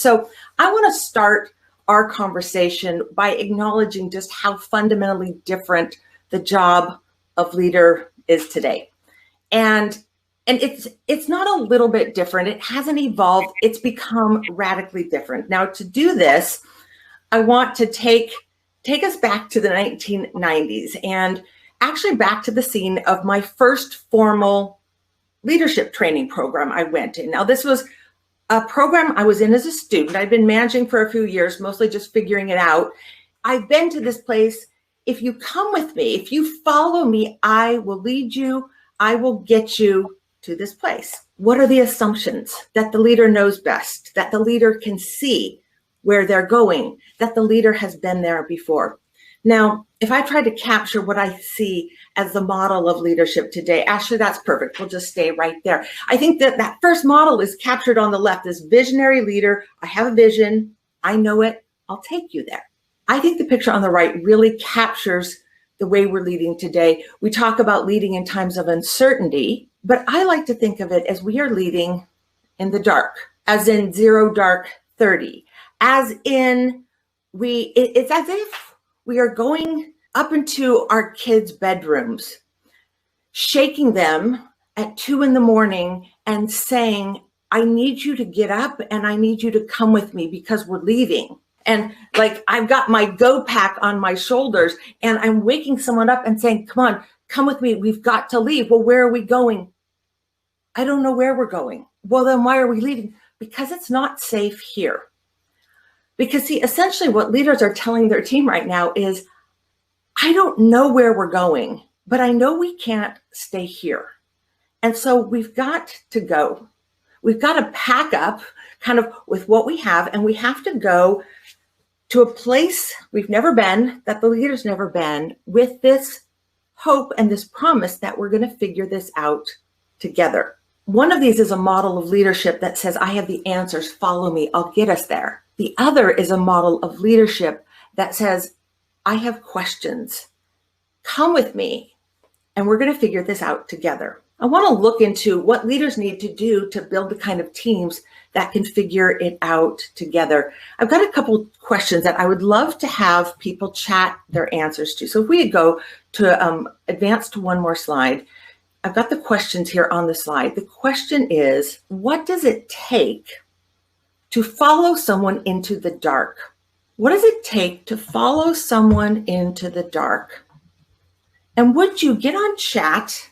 So I want to start our conversation by acknowledging just how fundamentally different the job of leader is today. And it's not a little bit different. It hasn't evolved. It's become radically different. Now, to do this, I want to take us back to the 1990s and actually back to the scene of my first formal leadership training program I went in. Now, this was a program I was in as a student. I'd been managing for a few years, mostly just figuring it out. I've been to this place. If you come with me, if you follow me, I will lead you. I will get you to this place. What are the assumptions? That the leader knows best, that the leader can see where they're going, that the leader has been there before. Now, if I try to capture what I see as the model of leadership today, actually, that's perfect. We'll just stay right there. I think that first model is captured on the left, this visionary leader. I have a vision. I know it. I'll take you there. I think the picture on the right really captures the way we're leading today. We talk about leading in times of uncertainty, but I like to think of it as we are leading in the dark, as in 0 dark 30, as in it's as if we are going up into our kids' bedrooms, shaking them at 2 a.m. and saying, I need you to get up and I need you to come with me because we're leaving. And like, I've got my go pack on my shoulders and I'm waking someone up and saying, come on, come with me. We've got to leave. Well, where are we going? I don't know where we're going. Well, then why are we leaving? Because it's not safe here. Because see, essentially what leaders are telling their team right now is, I don't know where we're going, but I know we can't stay here. And so we've got to go. We've got to pack up kind of with what we have, and we have to go to a place we've never been, that the leader's never been, with this hope and this promise that we're going to figure this out together. One of these is a model of leadership that says, I have the answers, follow me, I'll get us there. The other is a model of leadership that says, I have questions, come with me, and we're going to figure this out together. I want to look into what leaders need to do to build the kind of teams that can figure it out together. I've got a couple questions that I would love to have people chat their answers to. So if we go to advance to one more slide, I've got the questions here on the slide. The question is, what does it take to follow someone into the dark? What does it take to follow someone into the dark? And would you get on chat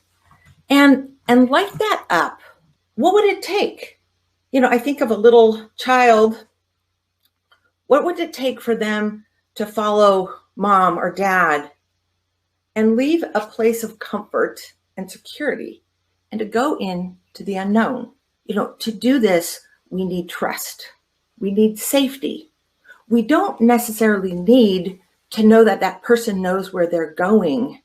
and light that up? What would it take? You know, I think of a little child. What would it take for them to follow mom or dad and leave a place of comfort and security and to go into the unknown? You know, to do this, we need trust. We need safety. We don't necessarily need to know that that person knows where they're going.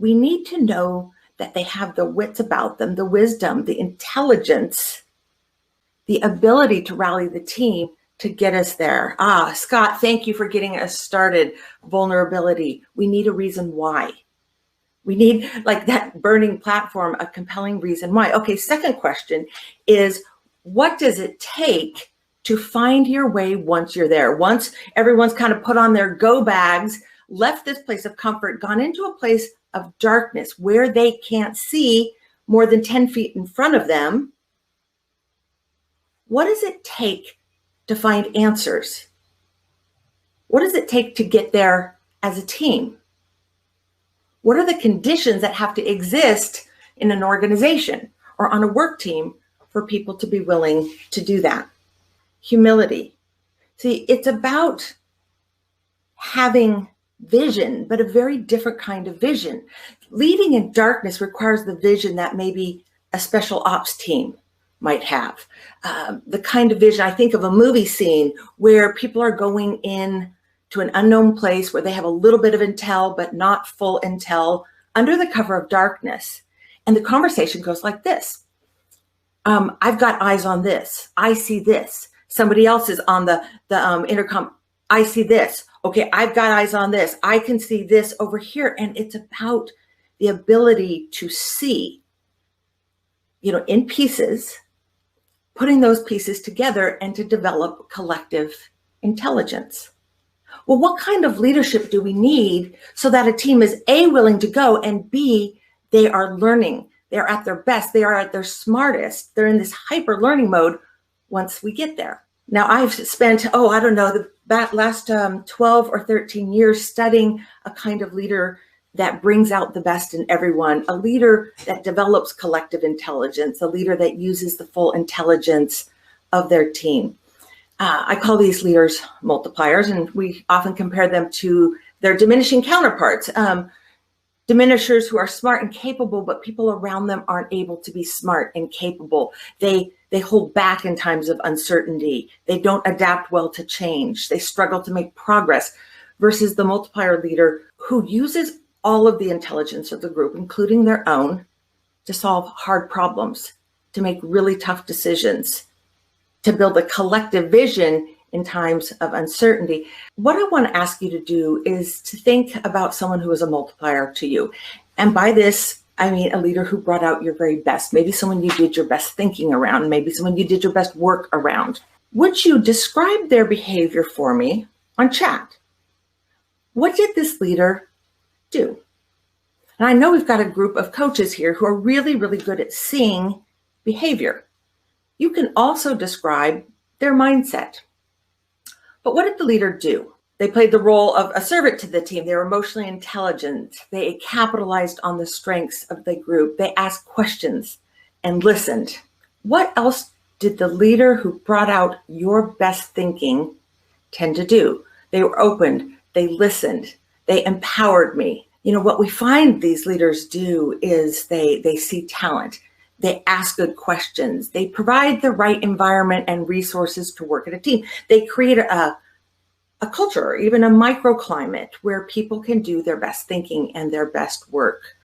We need to know that they have the wits about them, the wisdom, the intelligence, the ability to rally the team to get us there. Scott, thank you for getting us started. Vulnerability. We need a reason why. We need, like that burning platform, a compelling reason why. Okay, second question is, what does it take to find your way once you're there? Once everyone's kind of put on their go bags, left this place of comfort, gone into a place of darkness where they can't see more than 10 feet in front of them. What does it take to find answers? What does it take to get there as a team? What are the conditions that have to exist in an organization or on a work team for people to be willing to do that? Humility. See, it's about having vision, but a very different kind of vision. Leading in darkness requires the vision that maybe a special ops team might have. The kind of vision, I think of a movie scene where people are going in to an unknown place where they have a little bit of intel, but not full intel, under the cover of darkness. And the conversation goes like this. I've got eyes on this. I see this. Somebody else is on the intercom. I see this. Okay, I've got eyes on this. I can see this over here. And it's about the ability to see, in pieces, putting those pieces together and to develop collective intelligence. Well, what kind of leadership do we need so that a team is A, willing to go, and B, they are learning, they're at their best, they are at their smartest, they're in this hyper learning mode once we get there. Now, I've spent, the last 12 or 13 years studying a kind of leader that brings out the best in everyone, a leader that develops collective intelligence, a leader that uses the full intelligence of their team. I call these leaders multipliers, and we often compare them to their diminishing counterparts. Diminishers who are smart and capable, but people around them aren't able to be smart and capable. They hold back in times of uncertainty. They don't adapt well to change. They struggle to make progress, versus the multiplier leader who uses all of the intelligence of the group, including their own, to solve hard problems, to make really tough decisions, to build a collective vision in times of uncertainty. What I want to ask you to do is to think about someone who is a multiplier to you. And by this, I mean a leader who brought out your very best, maybe someone you did your best thinking around, maybe someone you did your best work around. Would you describe their behavior for me on chat? What did this leader do? And I know we've got a group of coaches here who are really, really good at seeing behavior. You can also describe their mindset. But what did the leader do? They played the role of a servant to the team. They were emotionally intelligent. They capitalized on the strengths of the group. They asked questions and listened. What else did the leader who brought out your best thinking tend to do? They were open. They listened. They empowered me. You know, what we find these leaders do is they see talent. They ask good questions. They provide the right environment and resources to work at a team. They create a culture or even a microclimate where people can do their best thinking and their best work.